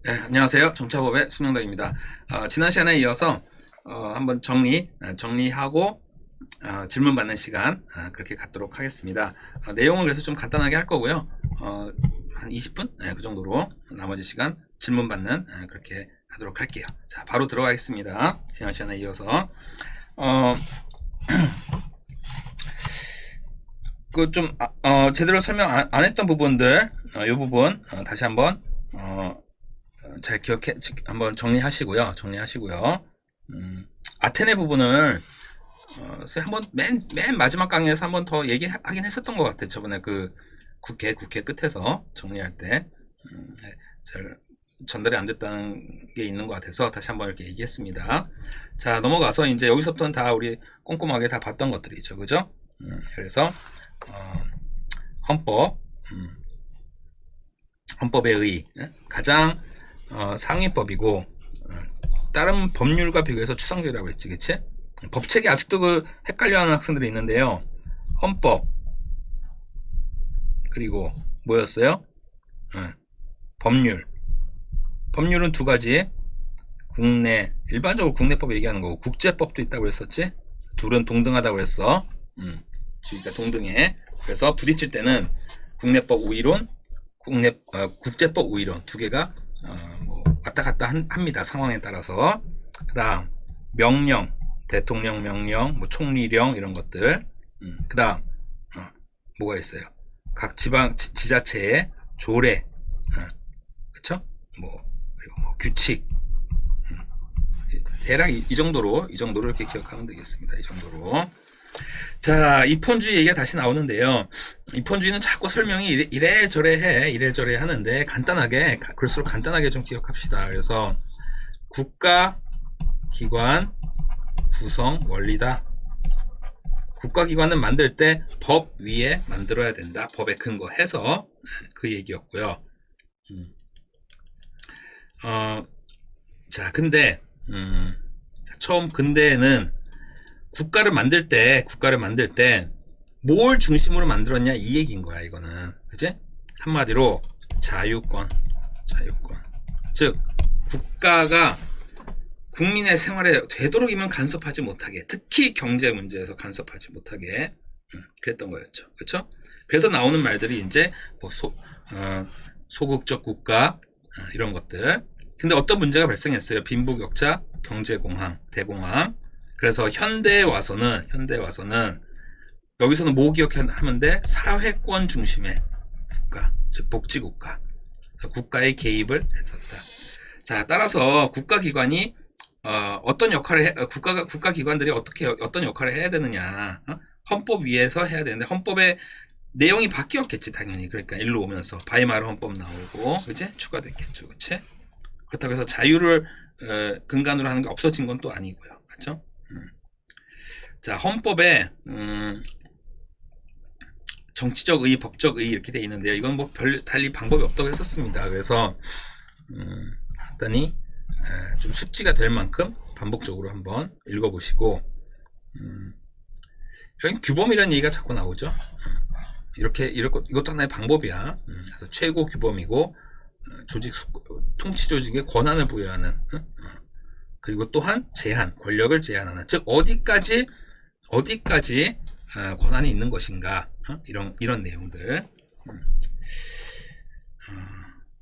네, 안녕하세요. 정차법의 손영덕입니다. 지난 시간에 이어서 한번 정리하고 질문 받는 시간 그렇게 갖도록 하겠습니다. 내용을 그래서 좀 간단하게 할 거고요. 한 20분? 그 정도로 나머지 시간 질문 받는 그렇게 하도록 할게요. 자, 바로 들어가겠습니다. 지난 시간에 이어서 그 좀 제대로 설명 안 했던 부분들 이 부분 다시 한번 잘 한번 정리하시고요. 아테네 부분을 한번 맨 마지막 강의에서 한번 더 얘기하긴 했었던 것 같아요. 저번에 그 국회 끝에서 정리할 때 잘 전달이 안 됐다는 게 있는 것 같아서 다시 한번 이렇게 얘기했습니다. 자, 넘어가서 이제 여기서부터는 다 우리 꼼꼼하게 다 봤던 것들이죠, 그죠? 그래서 헌법의 의 가장 상위법이고 다른 법률과 비교해서 추상적이라고 했지, 그치? 법책이 아직도 그 헷갈려하는 학생들이 있는데요. 헌법 그리고 뭐였어요? 법률은 두 가지. 국내 일반적으로 국내법 얘기하는 거고 국제법도 있다고 그랬었지. 둘은 동등하다고 그랬어. 주의가 동등해. 그래서 부딪힐 때는 국내법 우위론, 국제법 우위론 두 개가 뭐 왔다 갔다 합니다. 상황에 따라서. 그다음 명령, 대통령 명령, 뭐 총리령 이런 것들. 그다음 뭐가 있어요? 각 지자체의 조례, 그쵸? 그리고 뭐 규칙. 대략 이 정도로 이렇게 기억하면 되겠습니다. 이 정도로. 자, 입헌주의 얘기가 다시 나오는데요. 입헌주의는 자꾸 설명이 이래저래 하는데 간단하게, 그럴수록 간단하게 좀 기억합시다. 그래서 국가기관 구성 원리다. 국가기관은 만들 때 법 위에 만들어야 된다. 법에 근거해서 그 얘기였고요. 자, 근데 처음 근대에는 국가를 만들 때 뭘 중심으로 만들었냐 이 얘기인 거야. 이거는 그치? 한마디로 자유권. 즉 국가가 국민의 생활에 되도록이면 간섭하지 못하게, 특히 경제 문제에서 간섭하지 못하게 그랬던 거였죠. 그렇죠? 그래서 나오는 말들이 이제 뭐 소극적 국가 이런 것들. 근데 어떤 문제가 발생했어요? 빈부격차, 경제공황, 대공황. 그래서 현대에 와서는 여기서는 뭐 기억하면 돼? 사회권 중심의 국가, 즉 복지국가. 국가의 개입을 했었다. 자, 따라서 국가기관이 어떤 역할을 국가기관들이 어떤 역할을 해야 되느냐? 헌법 위에서 해야 되는데 헌법의 내용이 바뀌었겠지, 당연히. 그러니까 일로 오면서 바이마르 헌법 나오고, 그치? 추가됐겠죠, 그치? 그렇다고 해서 자유를 근간으로 하는 게 없어진 건 또 아니고요, 그렇죠? 자, 헌법에 정치적 의, 법적 의 이렇게 돼 있는데요. 이건 뭐 달리 방법이 없다고 했었습니다. 그래서 간단히 좀 숙지가 될 만큼 반복적으로 한번 읽어보시고, 여기 규범이라는 얘기가 자꾸 나오죠. 이것도 하나의 방법이야. 그래서 최고 규범이고 통치 조직에 권한을 부여하는, 그리고 또한 권력을 제한하는, 즉 어디까지 권한이 있는 것인가, 이런 내용들.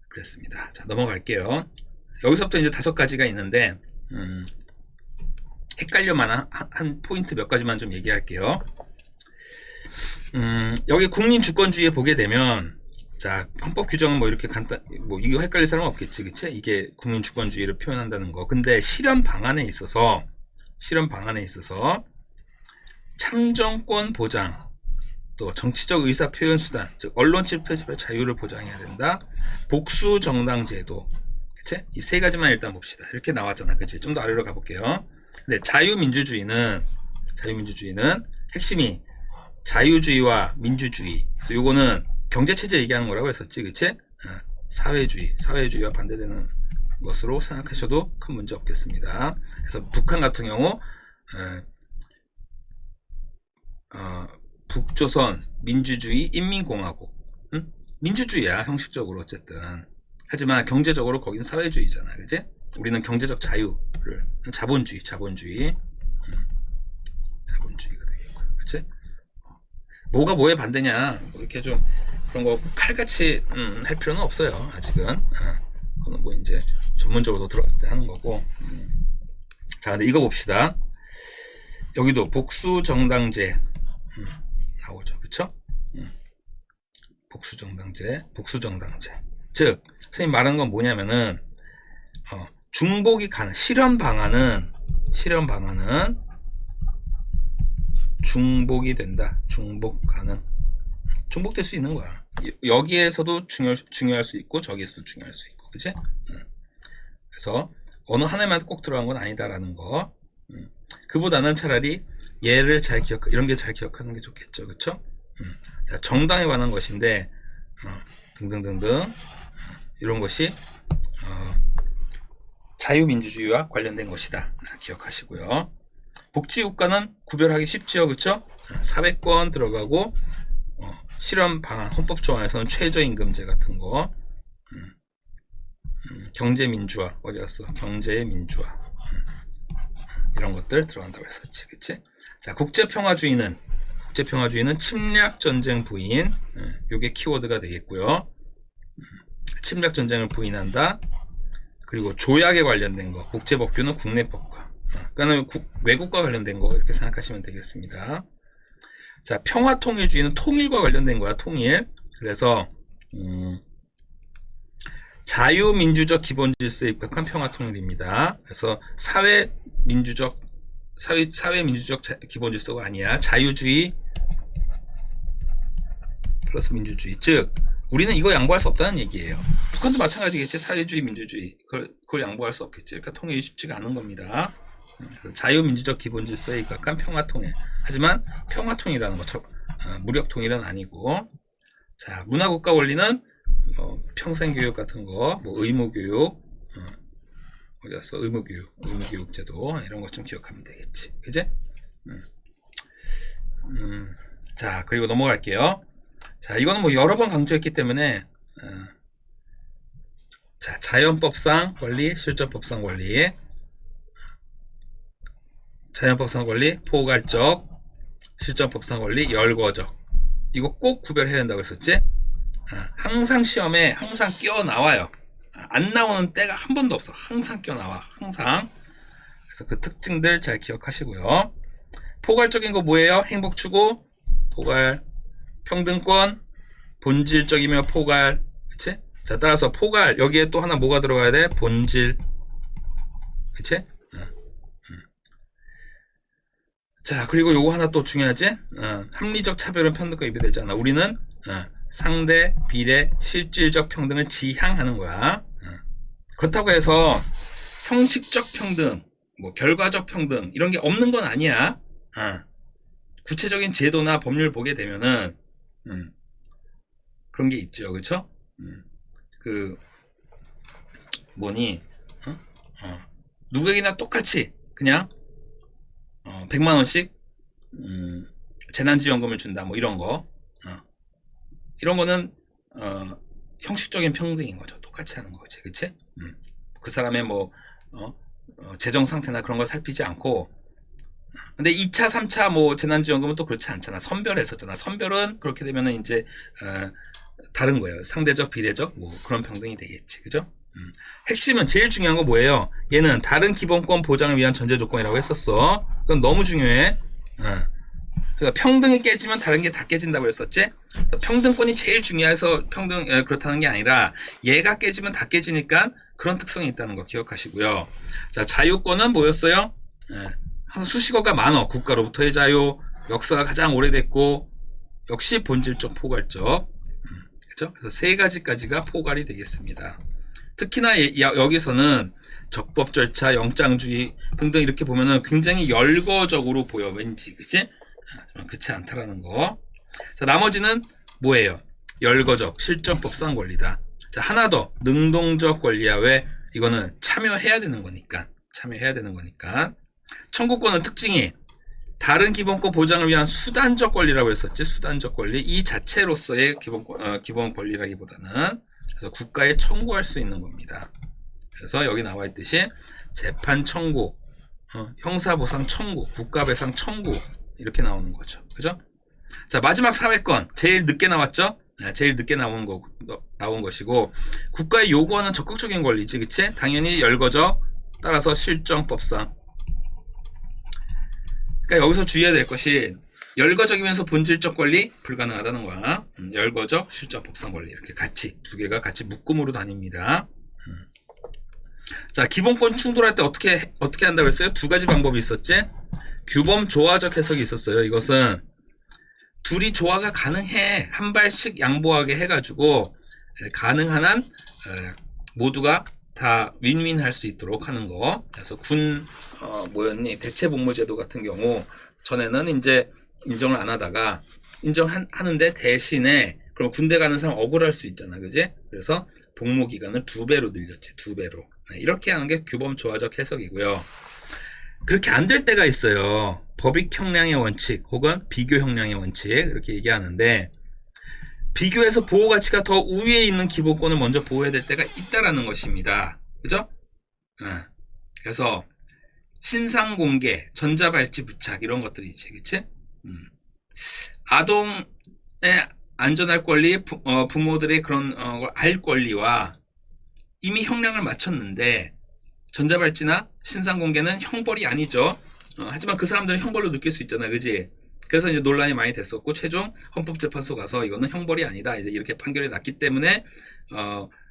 그랬습니다. 자, 넘어갈게요. 여기서부터 이제 5가지가 있는데 헷갈려만한 한 포인트 몇 가지만 좀 얘기할게요. 여기 국민주권주의에 보게 되면, 자, 헌법 규정은 뭐 이렇게 이거 헷갈릴 사람은 없겠지, 그치? 이게 국민주권주의를 표현한다는 거. 근데 실현 방안에 있어서 참정권 보장, 또 정치적 의사 표현 수단, 즉 언론 집회의 자유를 보장해야 된다. 복수 정당 제도, 그치? 이 3가지만 일단 봅시다. 이렇게 나왔잖아, 그치? 좀 더 아래로 가볼게요. 근데 자유민주주의는 핵심이 자유주의와 민주주의. 그래서 요거는 경제체제 얘기하는 거라고 했었지, 그치? 사회주의와 반대되는 것으로 생각하셔도 큰 문제 없겠습니다. 그래서 북한 같은 경우 북조선 민주주의 인민공화국, 민주주의야, 형식적으로. 어쨌든 하지만 경제적으로 거기는 사회주의잖아, 그지? 우리는 경제적 자유를 자본주의가 되겠고요, 그치? 뭐가 뭐에 반대냐, 뭐 이렇게 좀 그런 거 칼같이 할 필요는 없어요, 아직은. 그거는 뭐 이제 전문적으로 들어갔을 때 하는 거고. 자, 근데 이거 봅시다. 여기도 복수정당제 나오죠, 그쵸? 복수정당제. 즉, 선생님 말하는 건 뭐냐면은, 중복이 가능, 실현 방안은 중복이 된다. 중복 가능. 중복될 수 있는 거야. 여기에서도 중요할 수 있고, 저기에서도 중요할 수 있고, 그치? 그래서, 어느 하나만 꼭 들어간 건 아니다라는 거. 그보다는 차라리 얘를 이런 게 잘 기억하는 게 좋겠죠, 그쵸? 자, 정당에 관한 것인데, 등등등등. 이런 것이, 자유민주주의와 관련된 것이다. 기억하시고요. 복지국가는 구별하기 쉽지요, 그쵸? 사회권 들어가고, 실현 방안, 헌법조항에서는 최저임금제 같은 거, 경제민주화, 어디 갔어? 경제의 민주화. 이런 것들 들어간다고 했었지, 그치? 자, 국제평화주의는 침략전쟁 부인, 요게 키워드가 되겠고요. 침략전쟁을 부인한다. 그리고 조약에 관련된 거, 국제법규는 국내법과, 그러니까 외국과 관련된 거 이렇게 생각하시면 되겠습니다. 자, 평화통일주의는 통일과 관련된 거야, 통일. 그래서 자유민주적 기본질서에 입각한 평화통일입니다. 그래서 사회민주적 기본질서가 아니야. 자유주의 플러스 민주주의. 즉, 우리는 이거 양보할 수 없다는 얘기예요. 북한도 마찬가지겠지. 사회주의, 민주주의. 그걸 양보할 수 없겠지. 그러니까 통일이 쉽지가 않은 겁니다. 자유민주적 기본질서에 입각한 평화통일. 하지만 평화통일이라는 거, 무력통일은 아니고. 자, 문화국가 원리는 평생교육 같은 거, 뭐 의무교육, 어디 갔어? 의무교육제도 이런 것 좀 기억하면 되겠지, 그지? 자, 그리고 넘어갈게요. 자, 이거는 뭐 여러 번 강조했기 때문에, 자, 자연법상 권리, 실전법상 권리, 자연법상 권리, 포괄적, 실전법상 권리, 열거적. 이거 꼭 구별해야 된다고 했었지? 항상 시험에 항상 끼어 나와요. 안 나오는 때가 한 번도 없어. 항상 끼어 나와. 항상. 그래서 그 특징들 잘 기억하시고요. 포괄적인 거 뭐예요? 행복 추구, 포괄, 평등권, 본질적이며 포괄. 그치? 자, 따라서 포괄, 여기에 또 하나 뭐가 들어가야 돼? 본질. 그치? 자, 그리고 요거 하나 또 중요하지? 합리적 차별은 평등과 위배되지 않아. 우리는 상대, 비례, 실질적 평등을 지향하는 거야. 그렇다고 해서 형식적 평등, 뭐 결과적 평등 이런 게 없는 건 아니야. 구체적인 제도나 법률 보게 되면은 그런 게 있죠, 그렇죠? 그 뭐니? 누구에게나 똑같이 그냥 100만 원씩 재난지원금을 준다, 뭐 이런 거. 이런 거는 형식적인 평등인 거죠. 똑같이 하는 거지, 그치? 그 사람의 뭐 재정 상태나 그런 걸 살피지 않고. 근데 2차, 3차 뭐 재난지원금은 또 그렇지 않잖아. 선별했었잖아. 선별은 그렇게 되면은 이제 다른 거예요. 상대적, 비례적 뭐 그런 평등이 되겠지, 그죠? 핵심은 제일 중요한 거 뭐예요? 얘는 다른 기본권 보장을 위한 전제 조건이라고 했었어. 그건 너무 중요해. 그러니까 평등이 깨지면 다른 게 다 깨진다고 했었지? 평등권이 제일 중요해서 그렇다는 게 아니라 얘가 깨지면 다 깨지니까 그런 특성이 있다는 거 기억하시고요. 자, 자유권은 뭐였어요? 항상 수식어가 많어. 국가로부터의 자유, 역사가 가장 오래됐고, 역시 본질적 포괄적. 그죠? 그래서 세 가지까지가 포괄이 되겠습니다. 특히나 여기서는 적법 절차, 영장주의 등등 이렇게 보면은 굉장히 열거적으로 보여, 왠지, 그치? 그렇지 않다라는 거. 자, 나머지는 뭐예요? 열거적, 실전법상 권리다. 자, 하나 더, 능동적 권리야. 왜? 이거는 참여해야 되는 거니까. 청구권은 특징이 다른 기본권 보장을 위한 수단적 권리라고 했었지. 수단적 권리. 이 자체로서의 기본 권리라기보다는 그래서 국가에 청구할 수 있는 겁니다. 그래서 여기 나와 있듯이 재판 청구, 형사보상 청구, 국가배상 청구 이렇게 나오는 거죠. 그죠? 자, 마지막 사회권 제일 늦게 나왔죠? 제일 늦게 나온 것이고 국가에 요구하는 적극적인 권리지, 그치? 당연히 열거적, 따라서 실정법상. 그러니까 여기서 주의해야 될 것이 열거적이면서 본질적 권리 불가능하다는 거야. 열거적, 실정법상 권리 이렇게 같이 두 개가 같이 묶음으로 다닙니다. 자, 기본권 충돌할 때 어떻게 한다고 했어요? 두 가지 방법이 있었지. 규범 조화적 해석이 있었어요. 이것은 둘이 조화가 가능해, 한 발씩 양보하게 해가지고 가능한 한 모두가 다 윈윈 할 수 있도록 하는 거. 그래서 뭐였니? 대체복무제도 같은 경우 전에는 이제 인정을 안 하다가 인정하는데 대신에 그럼 군대 가는 사람 억울할 수 있잖아, 그지? 그래서 복무 기간을 2배로 늘렸지, 2배로. 이렇게 하는 게 규범 조화적 해석이고요. 그렇게 안 될 때가 있어요. 법익 형량의 원칙 혹은 비교 형량의 원칙 이렇게 얘기하는데, 비교해서 보호 가치가 더 우위에 있는 기본권을 먼저 보호해야 될 때가 있다라는 것입니다. 그죠? 그래서 신상 공개, 전자발찌 부착 이런 것들이지, 그치? 아동의 안전할 권리, 부모들의 그런 걸 알 권리와 이미 형량을 마쳤는데 전자발찌나 신상공개는 형벌이 아니죠. 하지만 그 사람들은 형벌로 느낄 수 있잖아, 그지? 그래서 이제 논란이 많이 됐었고 최종 헌법재판소 가서 이거는 형벌이 아니다 이제 이렇게 판결이 났기 때문에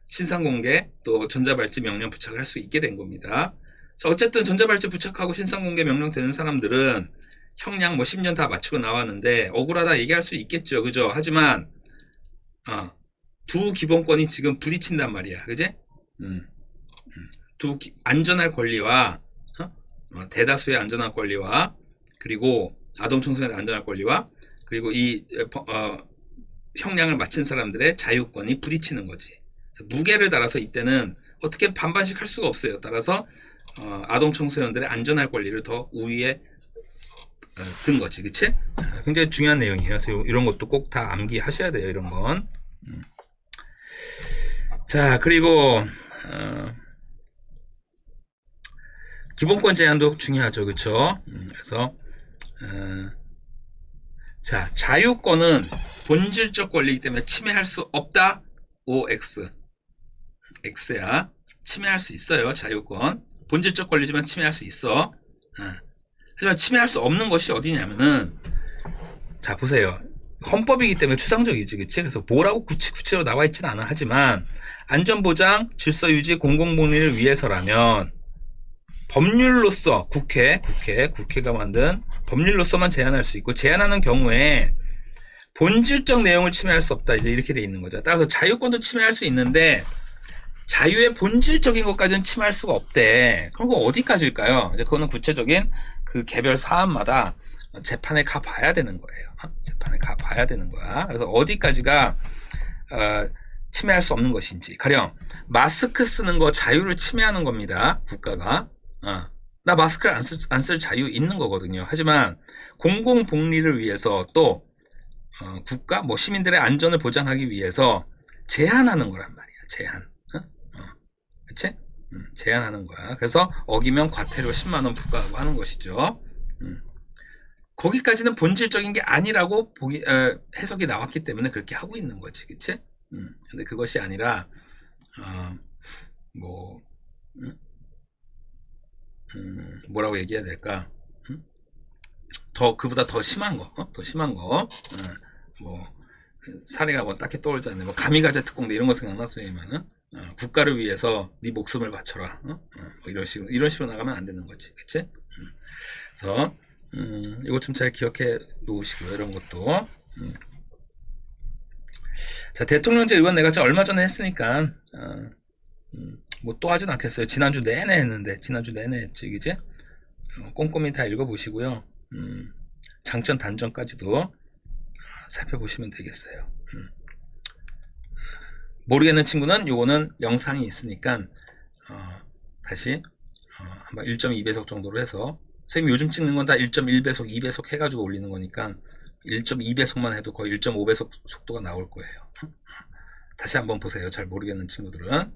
신상공개 또 전자발찌 명령 부착을 할 수 있게 된 겁니다. 자, 어쨌든 전자발찌 부착하고 신상공개 명령 되는 사람들은 형량 뭐 10년 다 마치고 나왔는데 억울하다 얘기할 수 있겠죠, 그죠? 하지만 두 기본권이 지금 부딪힌단 말이야, 그지? 안전할 권리와 대다수의 안전할 권리와 그리고 아동 청소년의 안전할 권리와 그리고 이 형량을 마친 사람들의 자유권이 부딪히는 거지. 그래서 무게를 따라서 이때는 어떻게 반반씩 할 수가 없어요. 따라서 아동 청소년들의 안전할 권리를 더 우위에 든 거지, 그치? 굉장히 중요한 내용이에요. 그래서 이런 것도 꼭 다 암기하셔야 돼요, 이런 건. 자, 그리고 기본권 제한도 중요하죠, 그쵸? 그래서 자, 자유권은 본질적 권리이기 때문에 침해할 수 없다. OX X야. 침해할 수 있어요, 자유권. 본질적 권리지만 침해할 수 있어. 하지만 침해할 수 없는 것이 어디냐면은, 자, 보세요. 헌법이기 때문에 추상적이지, 그치? 그래서 뭐라고 구체로 나와 있지는 않아. 하지만 안전보장, 질서유지, 공공복리를 위해서라면 법률로서 국회가 만든 법률로서만 제한할 수 있고, 제한하는 경우에 본질적 내용을 침해할 수 없다, 이제 이렇게 돼 있는 거죠. 따라서 자유권도 침해할 수 있는데 자유의 본질적인 것까지는 침해할 수가 없대. 그럼 그거 어디까지일까요? 이제 그거는 구체적인 그 개별 사안마다 재판에 가 봐야 되는 거예요. 재판에 가 봐야 되는 거야. 그래서 어디까지가 침해할 수 없는 것인지. 가령 마스크 쓰는 거 자유를 침해하는 겁니다, 국가가. 나 마스크를 안 쓸 자유 있는 거거든요. 하지만 공공복리를 위해서 또 국가, 뭐 시민들의 안전을 보장하기 위해서 제한하는 거란 말이야. 제한. 그치? 제한하는 거야. 그래서 어기면 과태료 10만원 부과하고 하는 것이죠. 거기까지는 본질적인 게 아니라고 해석이 나왔기 때문에 그렇게 하고 있는 거지, 그치? 근데 그것이 아니라 뭐라고 얘기해야 될까? 그보다 더 심한 거, 뭐 사례가 뭐 딱히 떠오르지 않네. 뭐 가미가제 특공대 이런 거 생각났으면은 국가를 위해서 네 목숨을 바쳐라. 뭐 이런 식으로 나가면 안 되는 거지, 그치? 그래서 이거 좀 잘 기억해 놓으시고요, 이런 것도. 자, 대통령제 의원 내가 얼마 전에 했으니까 뭐 또 하진 않겠어요. 지난주 내내 했지, 그지? 꼼꼼히 다 읽어보시고요. 장점 단점까지도 살펴보시면 되겠어요. 모르겠는 친구는 요거는 영상이 있으니까 다시 한번 1.2배속 정도로 해서, 선생님 요즘 찍는 건 다 1.1배속, 2배속 해가지고 올리는 거니까 1.2배속만 해도 거의 1.5배속 속도가 나올 거예요. 다시 한번 보세요. 잘 모르겠는 친구들은.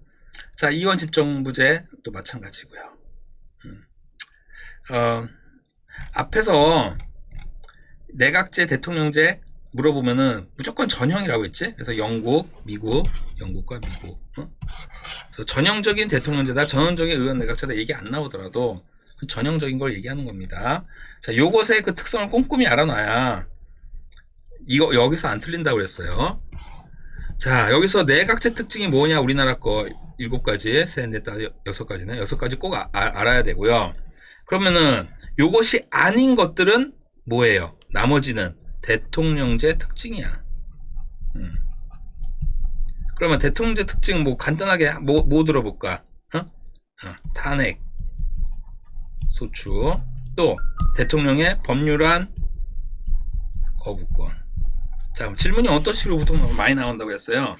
자, 이원 집정부제도 마찬가지고요. 앞에서 내각제, 대통령제 물어보면은 무조건 전형이라고 했지? 그래서 영국, 미국, 영국과 미국. 그래서 전형적인 대통령제다, 전형적인 의원 내각제다 얘기 안 나오더라도 전형적인 걸 얘기하는 겁니다. 자, 요것의 그 특성을 꼼꼼히 알아놔야 이거 여기서 안 틀린다고 그랬어요. 자, 여기서 내각제 특징이 뭐냐? 우리나라 거 7가지, 셋, 넷, 다섯, 6가지네. 6가지 꼭 알아야 되고요. 그러면은 요것이 아닌 것들은 뭐예요? 나머지는 대통령제 특징이야. 그러면 대통령제 특징 뭐 간단하게 뭐 들어볼까? 탄핵, 소추, 또 대통령의 법률안 거부권. 자, 그럼 질문이 어떤 식으로 보통 많이 나온다고 했어요?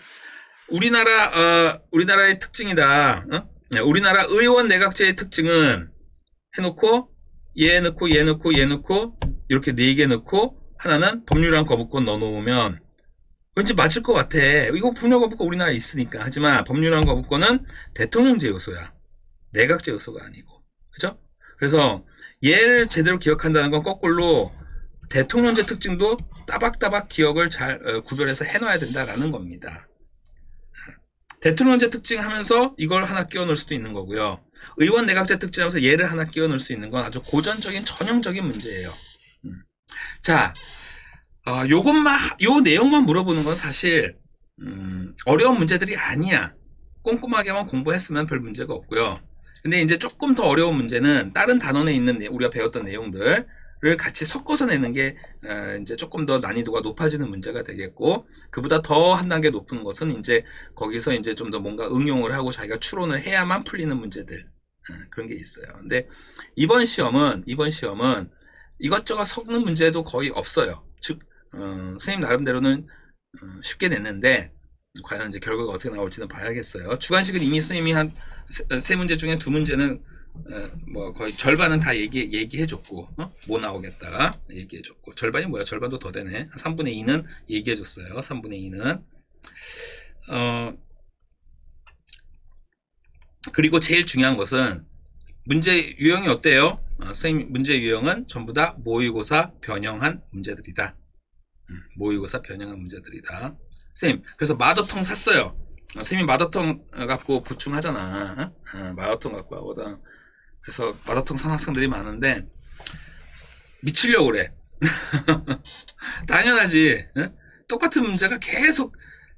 우리나라의 특징이다. 네, 우리나라 의원 내각제의 특징은 해놓고 얘 넣고 얘 넣고 얘 넣고 이렇게 4개 넣고 하나는 법률안 거부권 넣어놓으면 왠지 맞을 것 같아. 이거 법률안 거부권 우리나라에 있으니까. 하지만 법률안 거부권은 대통령제 요소야. 내각제 요소가 아니고. 그죠? 그래서 얘를 제대로 기억한다는 건 거꾸로 대통령제 특징도 따박따박 기억을 잘 구별해서 해놔야 된다라는 겁니다. 대통령제 특징 하면서 이걸 하나 끼워 넣을 수도 있는 거고요. 의원 내각제 특징 하면서 얘를 하나 끼워 넣을 수 있는 건 아주 고전적인 전형적인 문제예요. 자, 요 내용만 물어보는 건 사실 어려운 문제들이 아니야. 꼼꼼하게만 공부했으면 별 문제가 없고요. 근데 이제 조금 더 어려운 문제는 다른 단원에 있는 우리가 배웠던 내용들을 같이 섞어서 내는 게 이제 조금 더 난이도가 높아지는 문제가 되겠고, 그보다 더 한 단계 높은 것은 이제 거기서 이제 좀 더 뭔가 응용을 하고 자기가 추론을 해야만 풀리는 문제들, 그런 게 있어요. 근데 이번 시험은 이것저것 섞는 문제도 거의 없어요. 즉 선생님 나름대로는 쉽게 냈는데 과연 이제 결과가 어떻게 나올지는 봐야겠어요. 주관식은 이미 선생님이 한 3문제 중에 2문제는 뭐 거의 절반은 다 얘기해줬고, 뭐 나오겠다 얘기해줬고, 절반이 뭐야? 절반도 더 되네. 3분의 2는 얘기해줬어요. 3분의 2는 그리고 제일 중요한 것은 문제 유형이 어때요? 선생님 문제 유형은 전부 다 모의고사 변형한 문제들이다. 모의고사 변형한 문제들이다. 선생님 그래서 마더텅 샀어요. 선생님이 마더텅 갖고 보충하잖아. 마더텅 갖고 하거든. 그래서 마더텅 산 학생들이 많은데 미치려고 그래. 당연하지. 똑같은 문제가 계속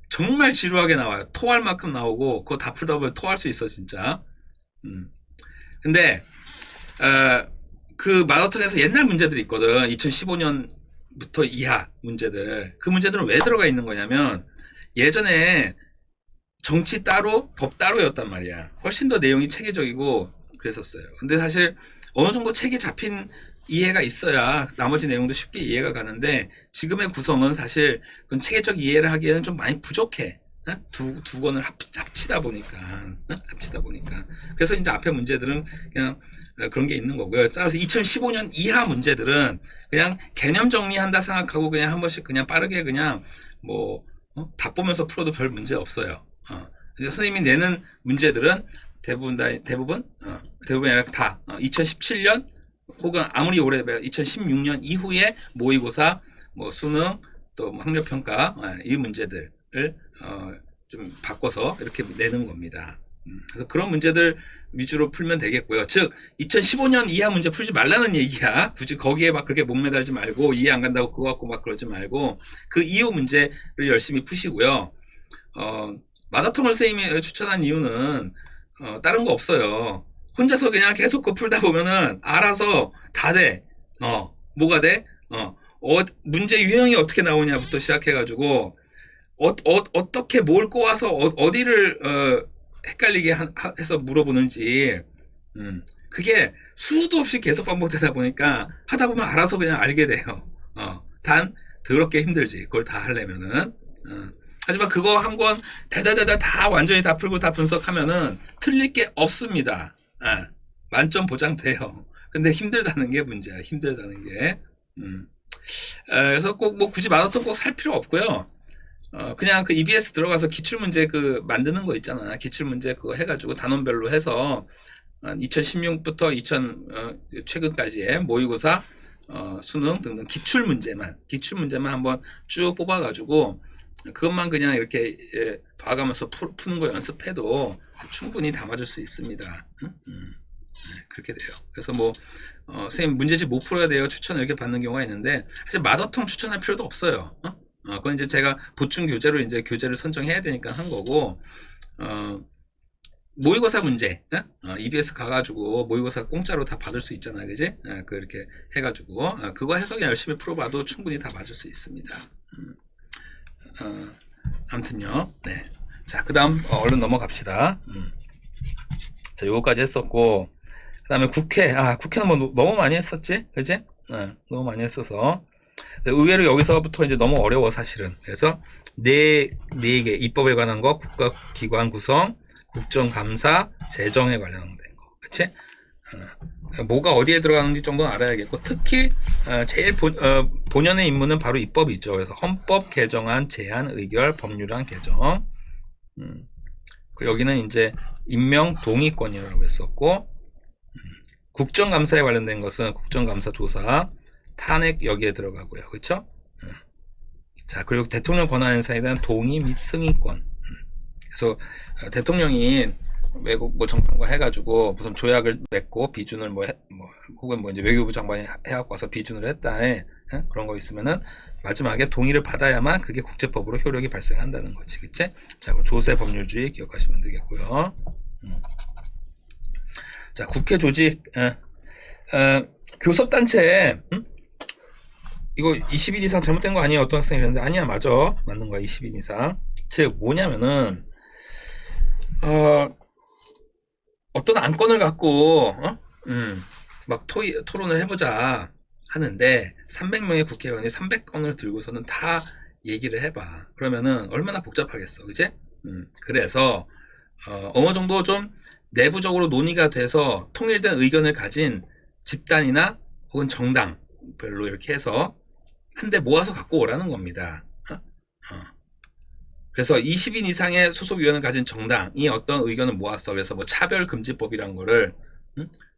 정말 지루하게 나와요. 토할 만큼 나오고 그거 다 풀다 보면 토할 수 있어 진짜. 근데 그 마더텅에서 옛날 문제들이 있거든. 2015년부터 이하 문제들. 그 문제들은 왜 들어가 있는 거냐면 예전에 정치 따로 법 따로였단 말이야. 훨씬 더 내용이 체계적이고 그랬었어요. 근데 사실 어느 정도 체계 잡힌 이해가 있어야 나머지 내용도 쉽게 이해가 가는데 지금의 구성은 사실 그건 체계적 이해를 하기에는 좀 많이 부족해. 두 권을 합치다 보니까. 그래서 이제 앞에 문제들은 그냥 그런 게 있는 거고요. 따라서 2015년 이하 문제들은 그냥 개념 정리한다 생각하고 그냥 한 번씩 그냥 빠르게 그냥 뭐 다 보면서 풀어도 별 문제 없어요. 이제 선생님이 내는 문제들은 대부분 아니라 다 2017년 혹은 아무리 오래 2016년 이후에 모의고사, 뭐 수능, 또 학력평가 이 문제들을 좀 바꿔서 이렇게 내는 겁니다. 그래서 그런 문제들 위주로 풀면 되겠고요. 즉 2015년 이하 문제 풀지 말라는 얘기야. 굳이 거기에 막 그렇게 목매달지 말고 이해 안 간다고 그거 갖고 막 그러지 말고 그 이후 문제를 열심히 푸시고요. 마더텅을 선생님이 추천한 이유는 다른 거 없어요. 혼자서 그냥 계속 그거 풀다 보면은 알아서 다 돼. 뭐가 돼? 문제 유형이 어떻게 나오냐부터 시작해가지고 어떻게 뭘 꼬아서 어디를 헷갈리게 해서 물어보는지 그게 수도 없이 계속 반복되다 보니까 하다 보면 알아서 그냥 알게 돼요. 단 더럽게 힘들지 그걸 다 하려면은. 하지만 그거 한 권 달달달달 다 완전히 다 풀고 다 분석하면은 틀릴 게 없습니다. 만점 보장돼요. 근데 힘들다는 게 문제야. 힘들다는 게. 그래서 꼭 뭐 굳이 마더텅 꼭 살 필요 없고요. 그냥 그 EBS 들어가서 기출문제 그 만드는 거 있잖아. 기출문제 그거 해가지고 단원별로 해서 2016부터 최근까지의 모의고사, 수능 등등 기출문제만 한번 쭉 뽑아가지고 그것만 그냥 이렇게 봐가면서 푸는 거 연습해도 충분히 담아줄 수 있습니다. 그렇게 돼요. 그래서 뭐 선생님 문제집 못 풀어야 돼요. 추천을 이렇게 받는 경우가 있는데 사실 마더텅 추천할 필요도 없어요. 그건 이제 제가 보충 교재로 이제 교재를 선정해야 되니까 한 거고, 모의고사 문제, EBS 가가지고 모의고사 공짜로 다 받을 수 있잖아, 그지? 그렇게 해가지고 그거 해서 그냥 열심히 풀어봐도 충분히 다 맞을 수 있습니다. 아무튼요, 네. 자, 그다음 얼른 넘어갑시다. 자, 요거까지 했었고, 그다음에 국회는 뭐 너무 많이 했었지, 그지? 너무 많이 했어서. 의외로 여기서부터 이제 너무 어려워 사실은. 그래서 네 개 입법에 관한 거, 국가기관 구성, 국정감사, 재정에 관련된 거, 그렇지? 뭐가 어디에 들어가는지 정도는 알아야겠고, 특히 제일 본연의 임무는 바로 입법이죠. 그래서 헌법 개정안 제안 의결 법률안 개정. 그리고 여기는 이제 임명 동의권이라고 했었고, 국정감사에 관련된 것은 국정감사 조사, 탄핵 여기에 들어가고요. 그렇죠? 자, 그리고 대통령 권한 행사에 대한 동의 및 승인권. 그래서 대통령이 외국 뭐 정상과 해가지고 무슨 조약을 맺고 비준을 혹은 뭐 이제 외교부 장관이 해갖고 와서 비준을 했다 그런 거 있으면은 마지막에 동의를 받아야만 그게 국제법으로 효력이 발생한다는 거지, 그치? 자, 그리고 조세 법률주의 기억하시면 되겠고요. 자, 국회 조직, 교섭단체, 이거 20인 이상 잘못된 거 아니에요? 어떤 학생이 그랬는데, 아니야, 맞아. 맞는 거야, 20인 이상. 즉, 뭐냐면은, 어떤 안건을 갖고, 막 토론을 해보자 하는데, 300명의 국회의원이 300건을 들고서는 다 얘기를 해봐. 그러면은, 얼마나 복잡하겠어, 그치? 그래서, 어느 정도 좀 내부적으로 논의가 돼서 통일된 의견을 가진 집단이나 혹은 정당별로 이렇게 해서 한데 모아서 갖고 오라는 겁니다. 그래서 20인 이상의 소속위원을 가진 정당이 어떤 의견을 모았어. 그래서 뭐 차별금지법이란 거를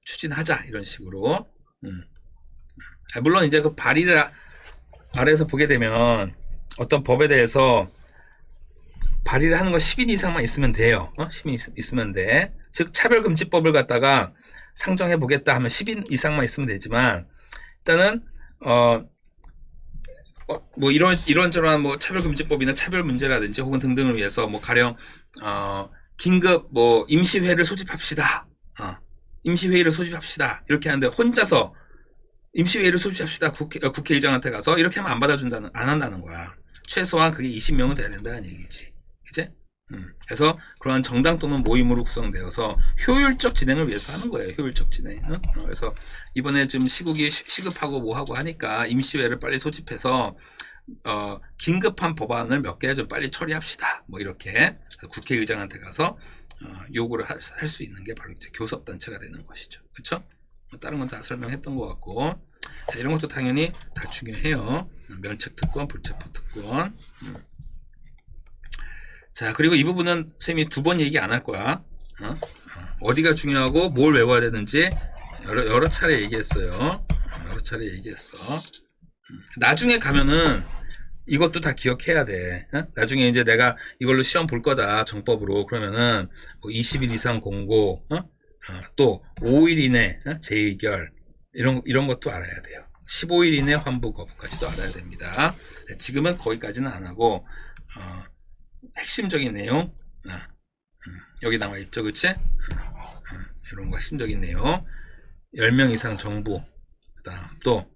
추진하자 이런 식으로. 물론 이제 그 발의를 아래에서 보게 되면 어떤 법에 대해서 발의를 하는 거 10인 이상만 있으면 돼요. 10인 있으면 돼. 즉 차별금지법을 갖다가 상정해 보겠다 하면 10인 이상만 있으면 되지만, 일단은 뭐 이런저런 뭐 차별금지법이나 차별 문제라든지 혹은 등등을 위해서 뭐 가령 긴급 뭐 임시회를 소집합시다. 임시회의를 소집합시다. 이렇게 하는데 혼자서 임시회의를 소집합시다. 국회의장한테 가서 이렇게 하면 안 한다는 거야. 최소한 그게 20명은 돼야 된다는 얘기지. 그치? 그래서 그러한 정당 또는 모임으로 구성되어서 효율적 진행을 위해서 하는 거예요. 효율적 진행. 그래서 이번에 좀 시국이 시급하고 뭐하고 하니까 임시회를 빨리 소집해서 긴급한 법안을 몇 개 좀 빨리 처리합시다. 뭐 이렇게 국회의장한테 가서 요구를 할 수 있는 게 바로 이제 교섭단체가 되는 것이죠. 그렇죠? 다른 건 다 설명했던 것 같고, 이런 것도 당연히 다 중요해요. 면책특권, 불체포특권. 자, 그리고 이 부분은 선생님이 2번 얘기 안 할 거야. 어디가 중요하고 뭘 외워야 되는지 여러 차례 얘기했어요. 여러 차례 얘기했어. 나중에 가면은 이것도 다 기억해야 돼. 나중에 이제 내가 이걸로 시험 볼 거다, 정법으로. 그러면은 뭐 20일 이상 공고, 또 5일 이내 재의결, 이런 것도 알아야 돼요. 15일 이내 환부 거부까지도 알아야 됩니다. 지금은 거기까지는 안 하고, 핵심적인 내용, 여기 나와 있죠, 그치? 이런 거 핵심적인 내용, 10명 이상 정부, 그 다음 또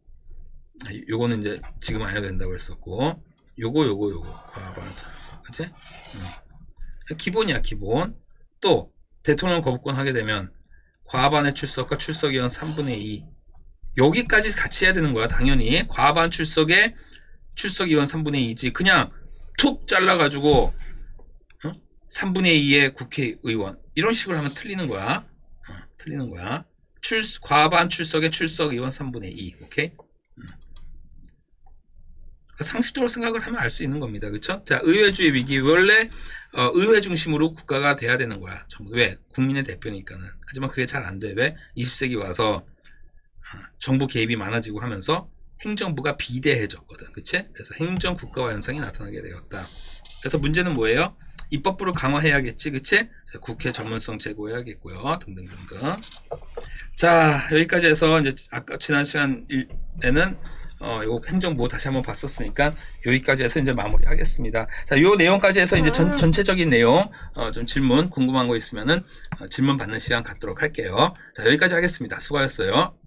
요거는 이제 지금 안 해도 된다고 했었고, 요거 과반 찬성, 그치? 기본이야, 기본. 또 대통령 거부권 하게 되면 과반의 출석과 출석위원 3분의 2, 여기까지 같이 해야 되는 거야. 당연히 과반 출석에 출석위원 3분의 2지 그냥 툭 잘라가지고 3분의 2의 국회의원 이런 식으로 하면 틀리는 거야. 틀리는 거야. 과반 출석에 출석의원 3분의 2. 오케이? 상식적으로 생각을 하면 알 수 있는 겁니다. 그렇죠? 자, 의회주의 위기. 원래 의회 중심으로 국가가 돼야 되는 거야. 전부. 왜? 국민의 대표니까는. 하지만 그게 잘 안 돼. 왜? 20세기 와서 정부 개입이 많아지고 하면서 행정부가 비대해졌거든. 그치? 그래서 행정 국가화 현상이 나타나게 되었다. 그래서 문제는 뭐예요? 입법부를 강화해야겠지. 그치? 국회 전문성 제고해야겠고요. 등등등등. 자, 여기까지 해서 이제 아까 지난 시간에는 요 행정부 다시 한번 봤었으니까 여기까지 해서 이제 마무리하겠습니다. 자, 요 내용까지 해서 이제 전체적인 내용 좀 질문 궁금한 거 있으면은 질문 받는 시간 갖도록 할게요. 자, 여기까지 하겠습니다. 수고하셨어요.